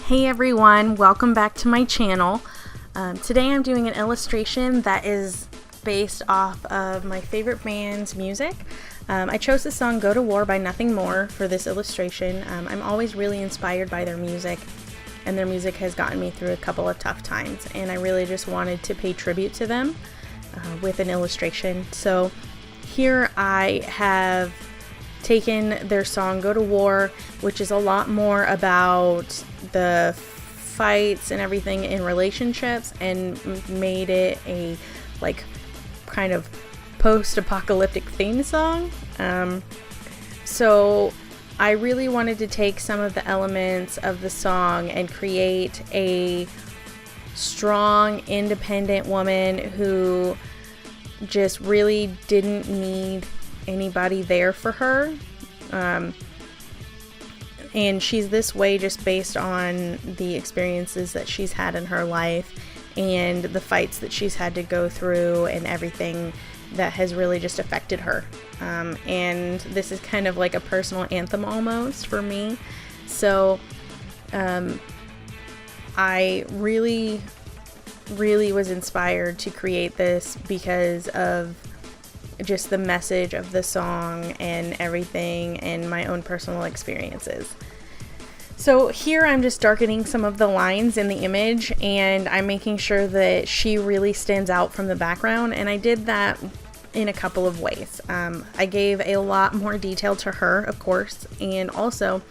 Hey everyone, welcome back to my channel. Today I'm doing an illustration that is based off of my favorite band's music. I chose the song Go to War by Nothing More for this illustration. I'm always really inspired by their music, and their music has gotten me through a couple of tough times, and I really just wanted to pay tribute to them with an illustration. So here I have taken their song Go to War, which is a lot more about the fights and everything in relationships, and made it a kind of post-apocalyptic theme song. So I really wanted to take some of the elements of the song and create a strong, independent woman who just really didn't need anybody there for her, and she's this way just based on the experiences that she's had in her life and the fights that she's had to go through and everything that has really just affected her. And this is kind of like a personal anthem almost for me. So I really was inspired to create this because of just the message of the song and everything, and my own personal experiences. So here I'm just darkening some of the lines in the image, and I'm making sure that she really stands out from the background, and I did that in a couple of ways. I gave a lot more detail to her, of course, and also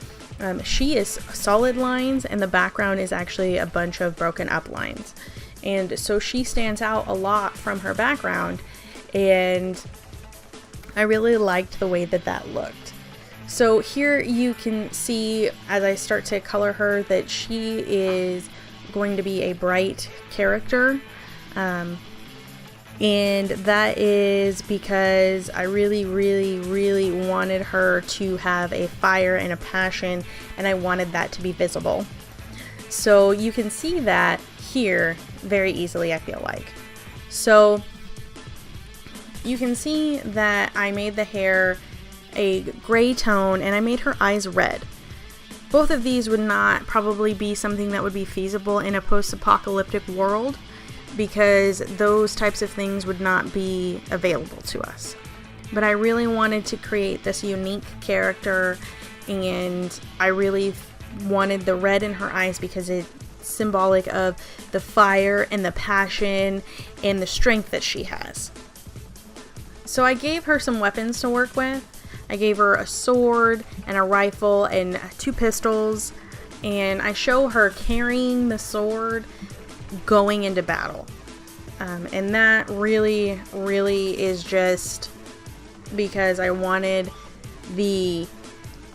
she is solid lines and the background is actually a bunch of broken up lines, and so she stands out a lot from her background, and I really liked the way that that looked. So here you can see, as I start to color her, that she is going to be a bright character, and that is because I really wanted her to have a fire and a passion, and I wanted that to be visible. So you can see that here very easily, I feel like. So you can see that I made the hair a gray tone and I made her eyes red. Both of these would not probably be something that would be feasible in a post-apocalyptic world, because those types of things would not be available to us. But I really wanted to create this unique character, and I really wanted the red in her eyes because it's symbolic of the fire and the passion and the strength that she has. So I gave her some weapons to work with. I gave her a sword and a rifle and 2 pistols, and I show her carrying the sword going into battle. And that really is just because I wanted the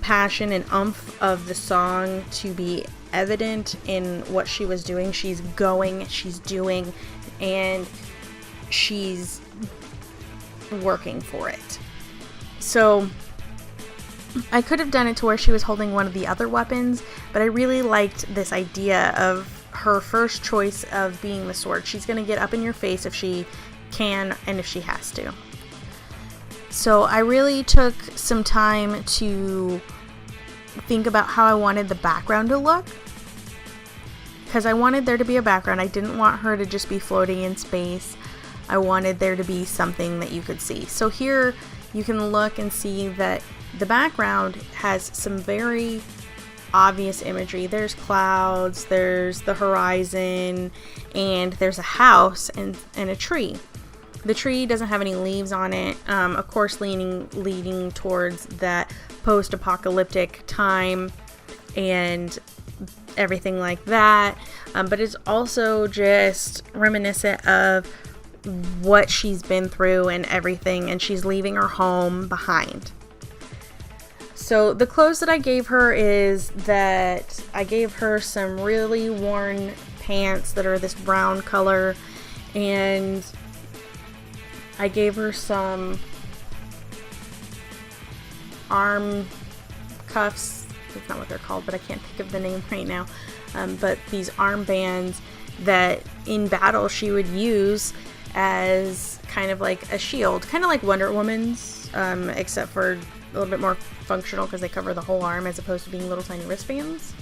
passion and oomph of the song to be evident in what she was doing. She's going, she's doing, and she's working for it. So I could have done it to where she was holding one of the other weapons, but I really liked this idea of her first choice of being the sword. She's going to get up in your face if she can and if she has to. So I really took some time to think about how I wanted the background to look, because I wanted there to be a background. I didn't want her to just be floating in space. I wanted there to be something that you could see. So here you can look and see that the background has some very obvious imagery. There's clouds, there's the horizon, and there's a house and a tree. The tree doesn't have any leaves on it, of course leading towards that post-apocalyptic time and everything like that, but it's also just reminiscent of what she's been through and everything, and she's leaving her home behind. So the clothes that I gave her is that I gave her some really worn pants that are this brown color, and I gave her some arm cuffs. That's not what they're called, but I can't think of the name right now. But these armbands that in battle she would use as kind of like a shield, kind of like Wonder Woman's, except for a little bit more functional because they cover the whole arm as opposed to being little tiny wristbands.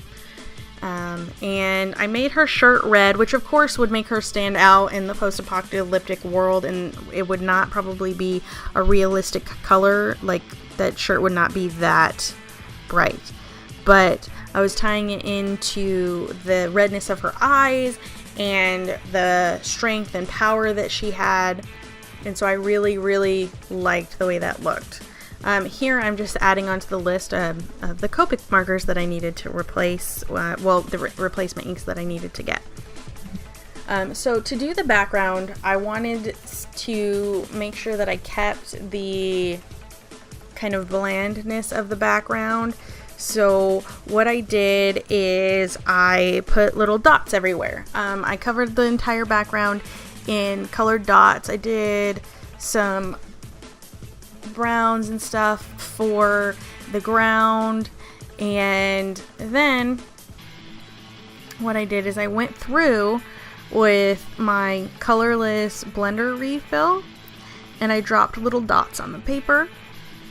And I made her shirt red, which of course would make her stand out in the post-apocalyptic world, and it would not probably be a realistic color. Like, that shirt would not be that bright. But I was tying it into the redness of her eyes and the strength and power that she had, and so I really, really liked the way that looked. Here I'm just adding onto the list of the Copic markers that I needed to replace, the replacement inks that I needed to get. So to do the background, I wanted to make sure that I kept the kind of blandness of the background. So what I did is I put little dots everywhere. I covered the entire background in colored dots. I did some browns and stuff for the ground, and then what I did is I went through with my colorless blender refill and I dropped little dots on the paper,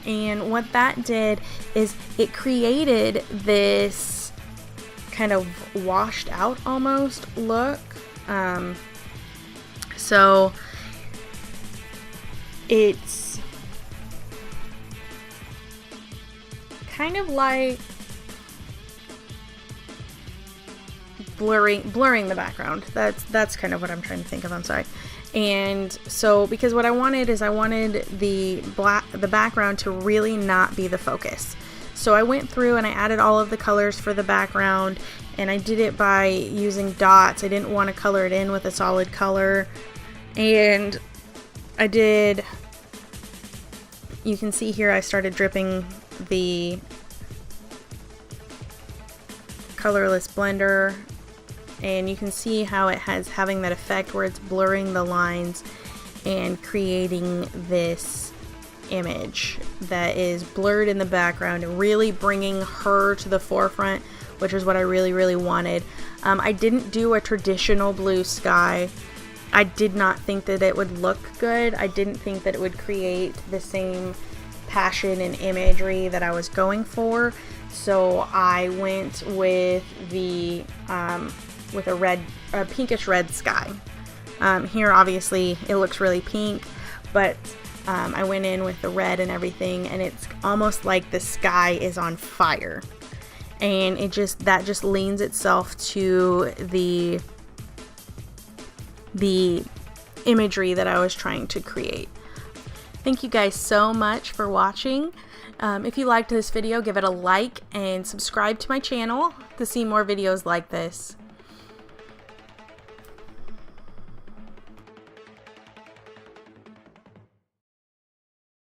and what that did is it created this kind of washed out almost look. So it's kind of like blurring the background. That's kind of what I'm trying to think of. I'm sorry. And so, because what I wanted is I wanted the background to really not be the focus. So I went through and I added all of the colors for the background, and I did it by using dots. I didn't want to color it in with a solid color. And I did, you can see here I started dripping the colorless blender, and you can see how it has having that effect where it's blurring the lines and creating this image that is blurred in the background and really bringing her to the forefront, which is what I really, really wanted. I didn't do a traditional blue sky. I did not think that it would look good. I didn't think that it would create the same passion and imagery that I was going for. So I went with the with a pinkish red sky. Here obviously it looks really pink, but I went in with the red and everything, and it's almost like the sky is on fire, and that just leans itself to the imagery that I was trying to create. Thank you guys so much for watching. If you liked this video, give it a like and subscribe to my channel to see more videos like this.